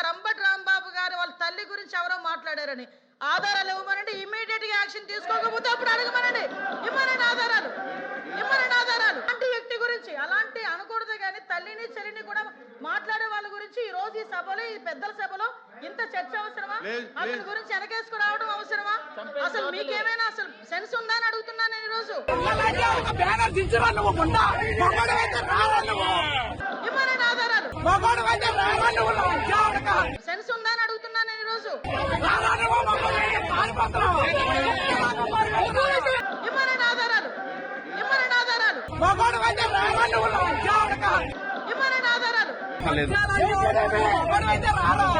రంబట్ రాంబాబు గారు వాళ్ళ తల్లి గురించి ఎవరో మాట్లాడారని ఆధారాలు ఇవ్వమనండి, ఇమీడియట్ గా యాక్షన్ తీసుకోకపోతే అప్పుడు అడగమనండి, ఇవ్వనండి ఆధారాలు, ఇవ్వనండి ఆధారాలు. అలాంటి వ్యక్తి గురించి అలాంటి అనకూడదు కానీ తల్లిని చెల్లిని కూడా మాట్లాడే వాళ్ళ గురించి ఈ రోజు ఈ సభలో, ఈ పెద్దల సభలో ఇంత చర్చ అవసరమా? అసలు గురించి వెనకేసుకురావడం అవసరమా? అసలు మీకేమైనా అసలు సెన్స్ ఉందా అని అడుగుతున్నాను నేను ఈరోజు. ఇవ్వనండి ఆధారాలు, సెన్స్ ఉందా అని అడుగుతున్నాను నేను ఈరోజు. ఇవ్వనండి ఆధారాలు, ఇవ్వనండి ఆధారాలు, ఇవ్వనండి ఆధారాలు.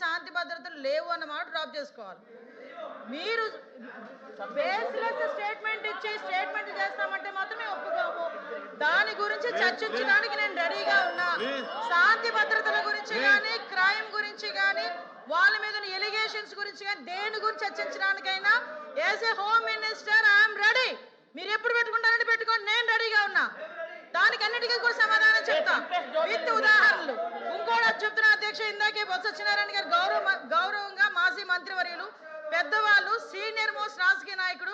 శాంతి భద్రతలు లేవు అన్నమాట డ్రాప్ చేసుకోవాలి. మీరు బేస్లెస్ స్టేట్మెంట్ ఇచ్చి స్టేట్మెంట్ చేస్తామంటే మాత్రమే ఒప్పుకోము. దాని గురించి చర్చించడానికి నేను రెడీగా ఉన్నా. శాంతి భద్రతల గురించి కానీ, క్రైమ్ గురించి కానీ, వాళ్ళ మీద ఎలిగేషన్స్ గురించి కానీ, దేని గురించి చర్చించడానికైనా as a home minister I'm ready. మీరు ఎప్పుడు పెట్టుకుంటారంటే పెట్టుకోండి, నేను రెడీగా ఉన్నా. దానికి అన్నిటికీ కూడా సమాధానం చెప్తా విత్ ఉదాహరణలు. ఇంకోటి చెప్తున్నా అధ్యక్ష, ఇందాకే బొత్స సత్యనారాయణ గారు గౌరవంగా మాజీ మంత్రివర్యులు, పెద్దవాళ్ళు, సీనియర్ మోస్ట్ రాజకీయ నాయకుడు,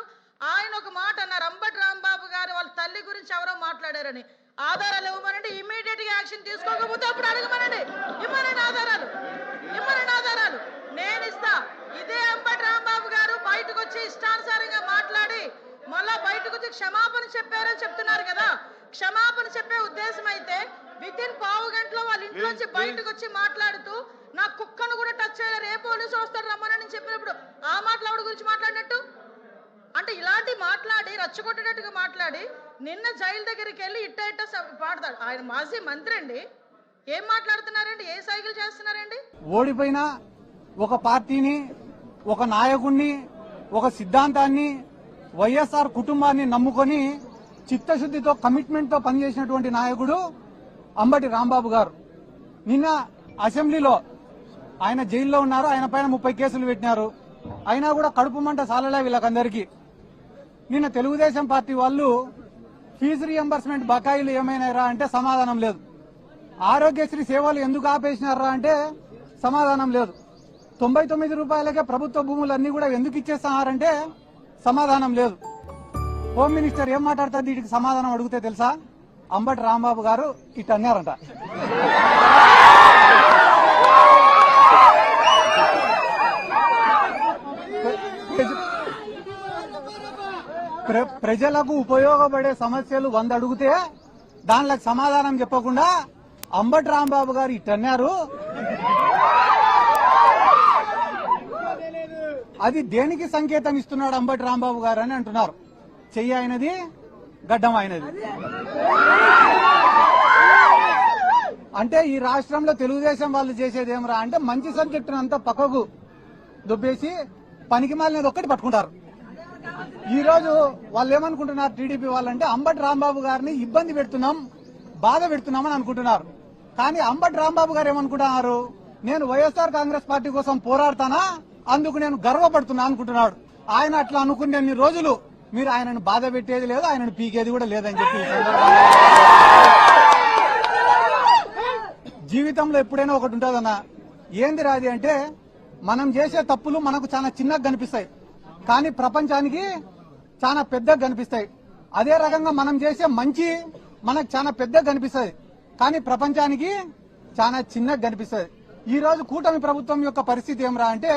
ఆయన ఒక మాట అన్నారు, రంబట్ రాంబాబు గారు వాళ్ళ తల్లి గురించి ఎవరో మాట్లాడారని ఆధారాలు ఇవ్వమనండి, ఇమీడియట్ గా యాక్షన్ తీసుకోకపోతే అప్పుడు అడగమనండి, ఇవ్వనండి ఆధారాలు, ఇవ్వనండి ఆధారాలు. నేను ఇస్తా. ఇదే రంబట్ రాంబాబు గారు బయటకు వచ్చి ఇష్టానుసారంగా మాట్లాడి మళ్ళా బయటకు వచ్చి క్షమాపణ చెప్పారని చెప్తున్నారు కదా. క్షమాపణ చెప్పే ఉద్దేశం అయితే విత్ ఇన్ పావు గంటలో వాళ్ళ ఇంట్లోంచి బయటకు వచ్చి మాట్లాడుతూ నా కుక్కను కూడా టచ్ చేయలేరు, ఏ పోలీసు వస్తాడు రమ్మని చెప్పినప్పుడు ఆ మాట్లాడు గురించి మాట్లాడినట్టు అంటే ఇలాంటి మాట్లాడి రచ్చగొట్టేటట్టుగా మాట్లాడి నిన్న జైలు దగ్గరికి వెళ్ళి ఇట్ట పాడతాడు. ఆయన మాజీ మంత్రి అండి, ఏం మాట్లాడుతున్నారండి? ఏ సైకిల్ చేస్తున్నారండి? ఓడిపోయిన ఒక పార్టీని, ఒక నాయకుడిని, ఒక సిద్ధాంతాన్ని, వైఎస్ఆర్ కుటుంబాన్ని నమ్ముకొని చిత్తశుద్దితో, కమిట్మెంట్ తో పనిచేసినటువంటి నాయకుడు అంబటి రాంబాబు గారు. నిన్న అసెంబ్లీలో ఆయన జైల్లో ఉన్నారు, ఆయన పైన 30 కేసులు పెట్టినారు. అయినా కూడా కడుపు మంట సాలలే వీళ్ళకందరికీ. నిన్న తెలుగుదేశం పార్టీ వాళ్ళు ఫీజు రియంబర్స్మెంట్ బకాయిలు ఏమైనారా అంటే సమాధానం లేదు. ఆరోగ్యశ్రీ సేవలు ఎందుకు ఆపేసినారా అంటే సమాధానం లేదు. 99 రూపాయలకే ప్రభుత్వ భూములన్నీ కూడా ఎందుకు ఇచ్చేస్తున్నారంటే సమాధానం లేదు. హోమ్ మినిస్టర్ ఏం మాట్లాడతారు వీటికి సమాధానం అడిగితే తెలుసా? అంబటి రాంబాబు గారు ఇట్ అన్నారంట. ప్రజలకు ఉపయోగపడే సమస్యలు 100 అడిగితే దానిలకు సమాధానం చెప్పకుండా అంబటి రాంబాబు గారు ఇట్ అన్నారు. అది దేనికి సంకేతం ఇస్తున్నాడు అంబటి రాంబాబు గారు అని అంటున్నారు. చెయ్యి అయినది, గడ్డం అయినది. అంటే ఈ రాష్ట్రంలో తెలుగుదేశం వాళ్ళు చేసేది ఏమరా అంటే మంచి సబ్జెక్టును అంతా పక్కకు దుబ్బేసి పనికి మాలినది ఒక్కటి పట్టుకుంటారు. ఈ రోజు వాళ్ళు ఏమనుకుంటున్నారు టీడీపీ వాళ్ళంటే అంబటి రాంబాబు గారిని ఇబ్బంది పెడుతున్నాం, బాధ పెడుతున్నామని అనుకుంటున్నారు. కానీ అంబటి రాంబాబు గారు ఏమనుకుంటున్నారు, నేను వైఎస్ఆర్ కాంగ్రెస్ పార్టీ కోసం పోరాడతానా, అందుకు నేను గర్వపడుతున్నా అనుకుంటున్నాడు. ఆయన అట్లా అనుకునే రోజులు మీరు ఆయనను బాధ పెట్టేది లేదు, ఆయనను పీకేది కూడా లేదని చెప్పి జీవితంలో ఎప్పుడైనా ఒకటి ఉంటుందన్నా, ఏంది రాది అంటే మనం చేసే తప్పులు మనకు చాలా చిన్నగా కనిపిస్తాయి, కానీ ప్రపంచానికి చాలా పెద్దగా కనిపిస్తాయి. అదే రకంగా మనం చేసే మంచి మనకు చాలా పెద్దగా కనిపిస్తుంది, కానీ ప్రపంచానికి చాలా చిన్నగా కనిపిస్తుంది. ఈ రోజు కూటమి ప్రభుత్వం యొక్క పరిస్థితి ఏమరా అంటే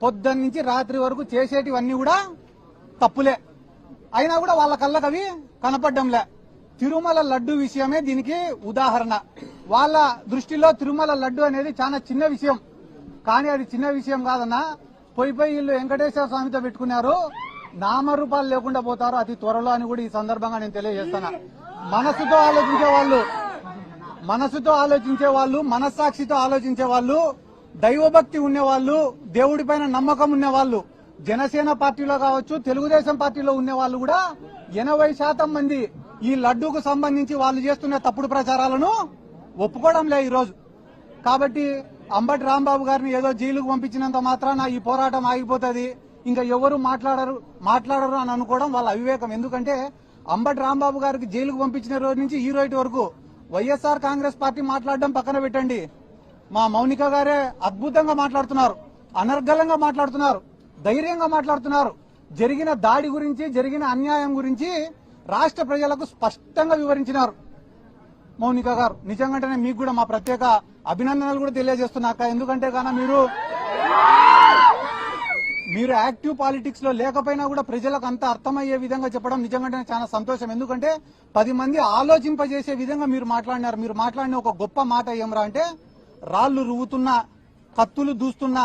పొద్దున్న నుంచి రాత్రి వరకు చేసేటివన్నీ కూడా తప్పులే, అయినా కూడా వాళ్ళ కళ్ళకు అవి కనపడ్డంలే. తిరుమల లడ్డు విషయమే దీనికి ఉదాహరణ. వాళ్ళ దృష్టిలో తిరుమల లడ్డు అనేది చాలా చిన్న విషయం, కానీ అది చిన్న విషయం కాదన్నా. పోయి వీళ్ళు వెంకటేశ్వర స్వామితో పెట్టుకున్నారు, నామరూపాలు లేకుండా పోతారు అతి త్వరలో అని కూడా ఈ సందర్భంగా నేను తెలియజేస్తున్నా. మనసుతో ఆలోచించే వాళ్ళు, మనస్సాక్షితో ఆలోచించే వాళ్ళు, దైవభక్తి ఉన్నవాళ్ళు, దేవుడి పైన నమ్మకం ఉన్నవాళ్ళు, జనసేన పార్టీలో కావచ్చు, తెలుగుదేశం పార్టీలో ఉన్న వాళ్ళు కూడా 80% మంది ఈ లడ్డూకు సంబంధించి వాళ్ళు చేస్తున్న తప్పుడు ప్రచారాలను ఒప్పుకోవడం లే ఈ రోజు. కాబట్టి అంబటి రాంబాబు గారిని ఏదో జైలుకు పంపించినంత మాత్రాన ఈ పోరాటం ఆగిపోతుంది, ఇంకా ఎవరు మాట్లాడరు అని అనుకోవడం వాళ్ళ అవివేకం. ఎందుకంటే అంబటి రాంబాబు గారికి జైలుకు పంపించిన రోజు నుంచి ఈ రోజు వరకు వైఎస్ఆర్ కాంగ్రెస్ పార్టీ మాట్లాడడం పక్కన పెట్టండి, మా మౌనిక గారే అద్భుతంగా మాట్లాడుతున్నారు, అనర్గళంగా మాట్లాడుతున్నారు, ధైర్యంగా మాట్లాడుతున్నారు. జరిగిన దాడి గురించి, జరిగిన అన్యాయం గురించి రాష్ట్ర ప్రజలకు స్పష్టంగా వివరించినారు మౌనిక గారు. నిజంగానే మీకు కూడా మా ప్రత్యేక అభినందనలు కూడా తెలియజేస్తున్నాక. ఎందుకంటే గాన మీరు యాక్టివ్ పాలిటిక్స్ లో లేకపోయినా కూడా ప్రజలకు అంత అర్థమయ్యే విధంగా చెప్పడం నిజంగానే చాలా సంతోషం. ఎందుకంటే 10 మంది ఆలోచింపజేసే విధంగా మీరు మాట్లాడినారు. మీరు మాట్లాడిన ఒక గొప్ప మాట ఏమరా అంటే, రాళ్లు రువ్వుతున్నా, కత్తులు దూస్తున్నా,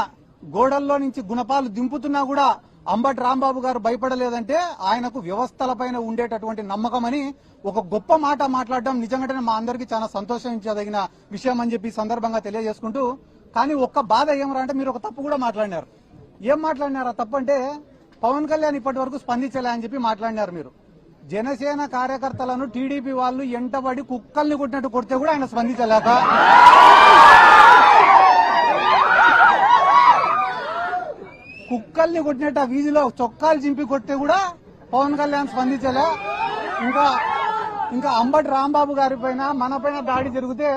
గోడల్లో నుంచి గుణపాలు దింపుతున్నా కూడా అంబటి రాంబాబు గారు భయపడలేదంటే ఆయనకు వ్యవస్థలపైన ఉండేటటువంటి నమ్మకం అని ఒక గొప్ప మాట మాట్లాడడం నిజంగానే మా అందరికీ చాలా సంతోషించదగిన విషయం అని చెప్పి సందర్భంగా తెలియజేసుకుంటూ, కానీ ఒక్క బాధ ఏమరా అంటే మీరు ఒక తప్పు కూడా మాట్లాడినారు. ఏం మాట్లాడినారు? ఆ తప్పు అంటే పవన్ కళ్యాణ్ ఇప్పటి వరకు స్పందించలే అని చెప్పి మాట్లాడినారు మీరు. జనసేన కార్యకర్తలను టీడీపీ వాళ్ళు ఎంటబడి కుక్కల్ని కొట్టినట్టు కొడితే కూడా ఆయన స్పందించలేక, కుక్కల్ని కొట్టినట్టు ఆ వీధిలో చొక్కాలు చింపి కొడితే కూడా పవన్ కళ్యాణ్ స్పందించలే. ఇంకా అంబటి రాంబాబు గారి పైన, మన పైన దాడి జరిగితే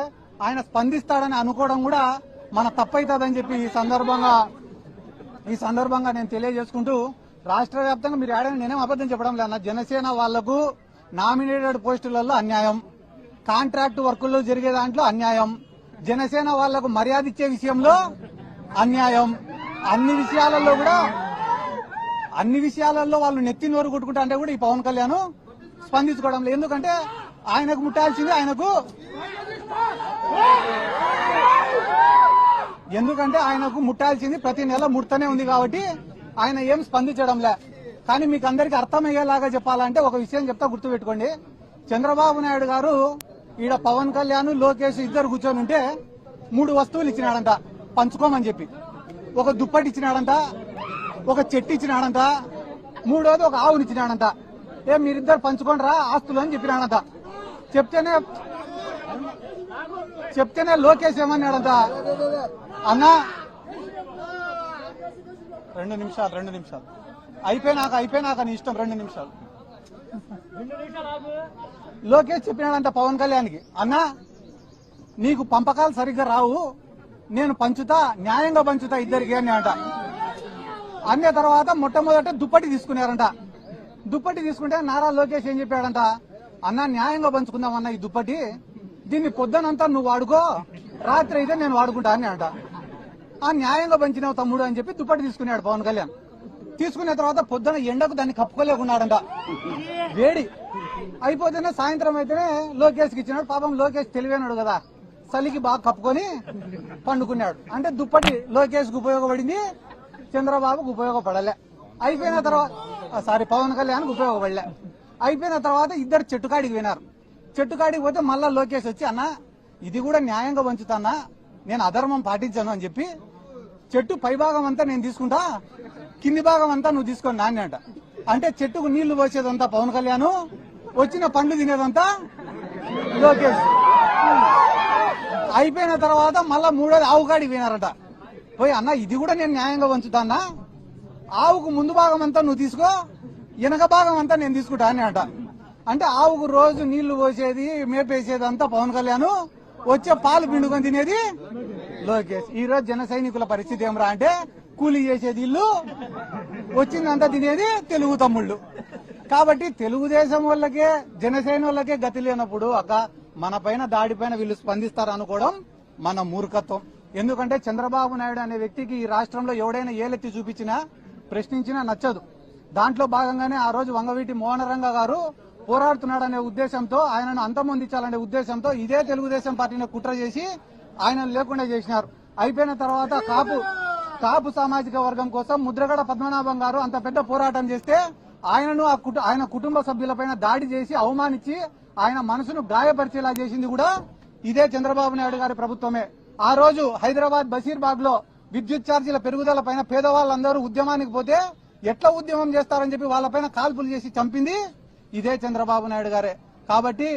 ఆయన స్పందిస్తాడని అనుకోవడం కూడా మన తప్పైతుందని చెప్పి ఈ సందర్భంగా నేను తెలియజేసుకుంటూ, రాష్ట్ర వ్యాప్తంగా మీరు ఏడైనా నేనేం అబద్దం చెప్పడం లేదు. జనసేన వాళ్లకు నామినేటెడ్ పోస్టులలో అన్యాయం, కాంట్రాక్ట్ వర్కుల్లో జరిగే దాంట్లో అన్యాయం, జనసేన వాళ్లకు మర్యాద ఇచ్చే విషయంలో అన్యాయం, అన్ని విషయాలలో వాళ్ళు నెత్తి నోరు కొట్టుకుంటా అంటే కూడా ఈ పవన్ కళ్యాణ్ స్పందించుకోవడం లేదు. ఎందుకంటే ఆయనకు ముట్టాల్సింది ప్రతి నెల ముడతనే ఉంది కాబట్టి ఆయన ఏం స్పందించడంలే. కానీ మీకు అందరికి అర్థమయ్యేలాగా చెప్పాలంటే ఒక విషయం చెప్తా, గుర్తుపెట్టుకోండి. చంద్రబాబు నాయుడు గారు ఈడ పవన్ కళ్యాణ్, లోకేష్ ఇద్దరు కూర్చొని ఉంటే 3 వస్తువులు ఇచ్చినాడంట పంచుకోమని చెప్పి. ఒక దుప్పటి ఇచ్చినాడంట, ఒక చెట్టు ఇచ్చినాడంట, 3వది ఒక ఆవుని ఇచ్చినాడంట. మీరిద్దరు పంచుకోండి రా ఆస్తులు అని చెప్పినాడంట. చెప్తేనే లోకేష్ ఏమన్నాడంట, అన్నా 2 నిమిషాలు అయిపోయినాక నీ ఇష్టం, 2 నిమిషాలు. లోకేష్ చెప్పినాడంట పవన్ కళ్యాణ్కి, అన్నా నీకు పంపకాలు సరిగ్గా రావు, నేను పంచుతా, న్యాయంగా పంచుతా ఇద్దరికి అని అంట. అన్న తర్వాత మొట్టమొదట దుప్పటి తీసుకున్నారంట. దుప్పటి తీసుకుంటే నారా లోకేష్ ఏం చెప్పాడంట, అన్న న్యాయంగా పంచుకుందామన్న ఈ దుప్పటి, దీన్ని పొద్దునంతా నువ్వు వాడుకో, రాత్రి అయితే నేను వాడుకుంటా అని అంట. ఆ న్యాయంగా పంచినావు తమ్ముడు అని చెప్పి దుప్పటి తీసుకున్నాడు పవన్ కళ్యాణ్. తీసుకున్న తర్వాత పొద్దున ఎండకు దాన్ని కప్పుకోలేకున్నాడంట, వేడి అయిపోతేనే సాయంత్రం అయితేనే లోకేష్కి ఇచ్చినాడు. పాపం లోకేష్ తెలివైనాడు కదా, చలికి బాగా కప్పుకొని పండుకున్నాడు. అంటే దుప్పటి లోకేష్కి ఉపయోగపడింది, చంద్రబాబుకు ఉపయోగపడలే. అయిపోయిన తర్వాత పవన్ కళ్యాణ్కి ఉపయోగపడలే. అయిపోయిన తర్వాత ఇద్దరు చెట్టుకాడికి వినారు. చెట్టుకాడికి పోతే మళ్ళా లోకేష్ వచ్చి, అన్న ఇది కూడా న్యాయంగా పంచుతానా, నేను అధర్మం పాటించాను అని చెప్పి, చెట్టు పై భాగం అంతా నేను తీసుకుంటా, కింది భాగం అంతా నువ్వు తీసుకొని నాన్న అంట. అంటే చెట్టుకు నీళ్లు పోసేదంతా పవన్ కళ్యాణ్, వచ్చిన పండ్లు తినేదంతా లోకేష్. అయిపోయిన తర్వాత మళ్ళా 3వది ఆవు కాడికి వినారట. పోయి, అన్న ఇది కూడా నేను న్యాయంగా పంచుతానా, ఆవుకు ముందు భాగం అంతా నువ్వు తీసుకో, వెనక భాగం అంతా నేను తీసుకుంటా అని అంట. అంటే ఆవుకు రోజు నీళ్లు పోసేది, మేపేసేది అంతా పవన్ కళ్యాణ్, వచ్చే పాలు పిండుకొని తినేది లోకేష్. ఈ రోజు జన సైనికుల పరిస్థితి ఏమరా అంటే, కూలీ చేసేది ఇల్లు, వచ్చిందంతా తినేది తెలుగు తమ్ముళ్ళు. కాబట్టి తెలుగుదేశం వాళ్ళకే, జనసేన వాళ్ళకే గతి లేనప్పుడు మన పైన దాడిపైన వీళ్ళు స్పందిస్తారు అనుకోవడం మన మూర్ఖత్వం. ఎందుకంటే చంద్రబాబు నాయుడు అనే వ్యక్తికి ఈ రాష్ట్రంలో ఎవడైనా ఏలెత్తి చూపించినా, ప్రశ్నించినా నచ్చదు. దాంట్లో భాగంగానే ఆ రోజు వంగవీటి మోహనరంగ గారు పోరాడుతున్నాడనే ఉద్దేశంతో, ఆయనను అంతమొందించాలనే ఉద్దేశంతో ఇదే తెలుగుదేశం పార్టీని కుట్ర చేసి ఆయన లేకుండా చేసినారు. అయిపోయిన తర్వాత కాపు సామాజిక వర్గం కోసం ముద్రగడ పద్మనాభం గారు అంత పెద్ద పోరాటం చేస్తే ఆయనను ఆయన కుటుంబ సభ్యులపైన దాడి చేసి అవమానించి ఆయన మనసును గాయపరిచేలా చేసింది కూడా ఇదే చంద్రబాబు నాయుడు గారి ప్రభుత్వమే. ఆ రోజు హైదరాబాద్ బషీర్బాగ్ లో విద్యుత్ ఛార్జీల పెరుగుదల పైన పేదవాళ్ళందరూ ఉద్యమానికి పోతే ఎట్లా ఉద్యమం చేస్తారని చెప్పి వాళ్ళపైన కాల్పులు చేసి చంపింది ఇదే చంద్రబాబు నాయుడు గారే. కాబట్టి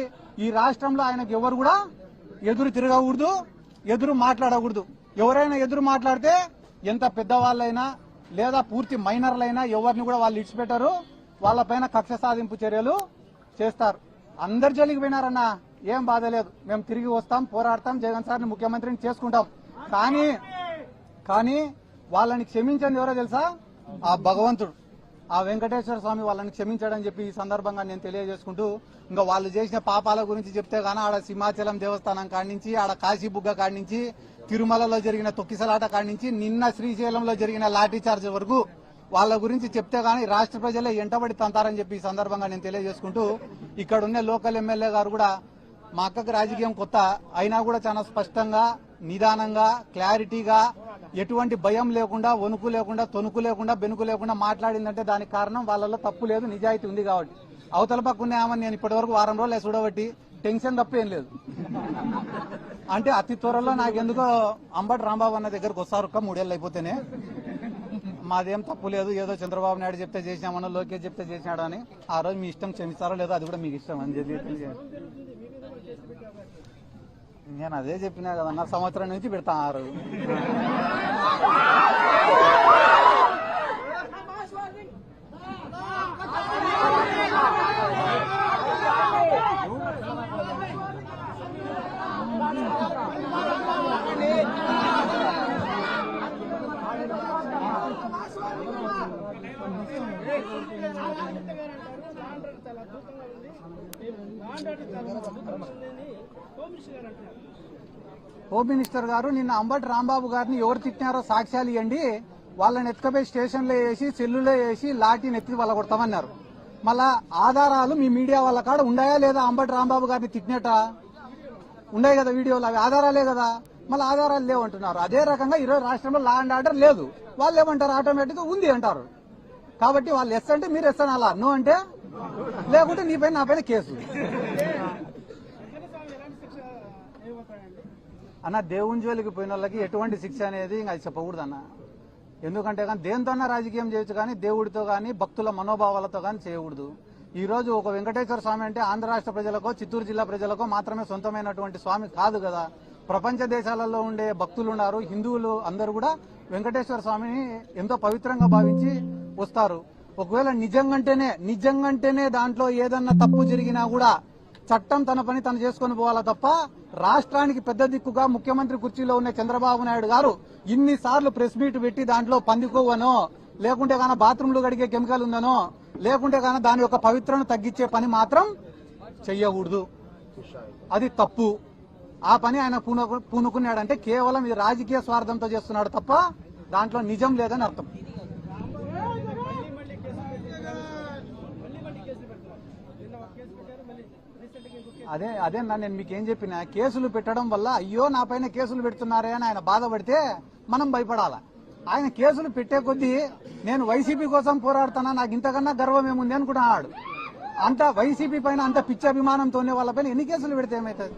ఈ రాష్ట్రంలో ఆయనకు ఎవరు కూడా ఎదురు తిరగకూడదు, ఎదురు మాట్లాడకూడదు. ఎవరైనా ఎదురు మాట్లాడితే ఎంత పెద్దవాళ్ళైనా లేదా పూర్తి మైనర్లైనా ఎవరిని కూడా వాళ్ళు ఇడిచిపెట్టారు, వాళ్ళపైన కక్ష సాధింపు చర్యలు చేస్తారు. అందరు జోలికి పోయినారన్నా ఏం బాధ లేదు, మేము తిరిగి వస్తాం, పోరాడతాం, జగన్ సార్ని ముఖ్యమంత్రిని చేసుకుంటాం. కానీ వాళ్ళని క్షమించండి ఎవరో తెలుసా? ఆ భగవంతుడు, ఆ వెంకటేశ్వర స్వామి వాళ్ళని క్షమించాడని చెప్పి ఈ సందర్భంగా నేను తెలియజేసుకుంటూ, ఇంకా వాళ్ళు చేసిన పాపాల గురించి చెప్తే గానీ ఆడ సింహాచలం దేవస్థానం కాడి నుంచి, ఆడ కాశీబుగ్గ కాడి నుంచి, తిరుమలలో జరిగిన తొక్కిసలాట కాడి నుంచి, నిన్న శ్రీశైలంలో జరిగిన లాఠీ చార్జ్ వరకు వాళ్ళ గురించి చెప్తే గానీ రాష్ట్ర ప్రజలే ఎంటబడి తంతారని చెప్పి ఈ సందర్భంగా నేను తెలియజేసుకుంటూ, ఇక్కడ ఉన్న లోకల్ ఎమ్మెల్యే గారు కూడా మా అక్కకు రాజకీయం కొత్త అయినా కూడా చాలా స్పష్టంగా, నిదానంగా, క్లారిటీగా, ఎటువంటి భయం లేకుండా, వణుకు లేకుండా, తొణుకు లేకుండా, బెనుకు లేకుండా మాట్లాడిందంటే దానికి కారణం వాళ్ళలో తప్పు లేదు, నిజాయితీ ఉంది కాబట్టి. అవతల పక్కనే ఆమెను నేను ఇప్పటి వరకు వారం రోజులు చూడబట్టి టెన్షన్ తప్ప ఏం లేదు. అంటే అతి త్వరలో నాకెందుకో అంబటి రాంబాబు అన్న దగ్గరకు వస్తారు, 3 ఏళ్ళు అయిపోతేనే. మాదేం తప్పు లేదు, ఏదో చంద్రబాబు నాయుడు చెప్తే చేసినామనో, లోకేష్ చెప్తే చేసినాడు అని. ఆ రోజు మీ ఇష్టం, క్షమిస్తారో లేదో అది కూడా మీకు ఇష్టం అని చెప్పి నేను అదే చెప్పినా కదన్నా, సంవత్సరం నుంచి పెడతా. ఆ రోజు హోమ్ మినిస్టర్ గారు నిన్న అంబటి రాంబాబు గారిని ఎవరు తిట్టినారో సాక్ష్యాలు ఇవ్వండి, వాళ్ళని ఎత్తుకపోయి స్టేషన్లో వేసి, సెల్లులో వేసి, లాఠీని ఎత్తి వాళ్ళ కొడతామన్నారు. మళ్ళా ఆధారాలు మీ మీడియా వాళ్ళ కాడ ఉన్నాయా లేదా? అంబటి రాంబాబు గారిని తిట్టినట ఉన్నాయి కదా వీడియోలు, అవి ఆధారాలే కదా. మళ్ళీ ఆధారాలు లేవంటున్నారు. అదే రకంగా ఈరోజు రాష్ట్రంలో లా అండ్ ఆర్డర్ లేదు, వాళ్ళు ఏమంటారు? ఆటోమేటిక్ గా ఉంది అంటారు. కాబట్టి వాళ్ళు ఎస్ అంటే మీరు ఎస్ అనాలా, నో అంటే లేకుంటే నీ పైన, నా పైన కేసు. అన్న, దేవుని జోలికి పోయిన వాళ్ళకి ఎటువంటి శిక్ష అనేది ఇంకా అది చెప్పకూడదు అన్న. ఎందుకంటే కానీ దేనితోన్నా రాజకీయం చేయొచ్చు, కానీ దేవుడితో కానీ భక్తుల మనోభావాలతో కానీ చేయకూడదు. ఈ రోజు ఒక వెంకటేశ్వర స్వామి అంటే ఆంధ్ర రాష్ట్ర ప్రజలకో, చిత్తూరు జిల్లా ప్రజలకో మాత్రమే సొంతమైనటువంటి స్వామి కాదు కదా. ప్రపంచ దేశాలలో ఉండే భక్తులు ఉన్నారు, హిందువులు అందరూ కూడా వెంకటేశ్వర స్వామిని ఎంతో పవిత్రంగా భావించి వస్తారు. ఒకవేళ నిజంగంటేనే దాంట్లో ఏదన్నా తప్పు జరిగినా కూడా చట్టం తన పని తను చేసుకుని పోవాలా తప్ప, రాష్ట్రానికి పెద్ద దిక్కుగా ముఖ్యమంత్రి కుర్చీలో ఉన్న చంద్రబాబు నాయుడు గారు ఇన్నిసార్లు ప్రెస్ మీట్ పెట్టి దాంట్లో పందికోవనో, లేకుంటే గాన బాత్రూంలు గడిగే కెమికల్ ఉందనో, లేకుంటే గాన దాని యొక్క పవిత్రను తగ్గించే పని మాత్రం చెయ్యకూడదు. అది తప్పు. ఆ పని ఆయన పూనుకున్నాడంటే కేవలం ఇది రాజకీయ స్వార్థంతో చేస్తున్నాడు తప్ప దాంట్లో నిజం లేదని అర్థం. అదే నేను మీకేం చెప్పినా, కేసులు పెట్టడం వల్ల అయ్యో నా పైన కేసులు పెడుతున్నారే అని ఆయన బాధపడితే మనం భయపడాలా. ఆయన కేసులు పెట్టే కొద్దీ నేను వైసీపీ కోసం పోరాడుతున్నా, నాకు ఇంతకన్నా గర్వం ఏముంది అనుకుంటున్నాడు. అంత వైసీపీ పైన అంత పిచ్చి అభిమానంతోనే వాళ్ళ పైన ఎన్ని కేసులు పెడితే ఏమవుతుంది?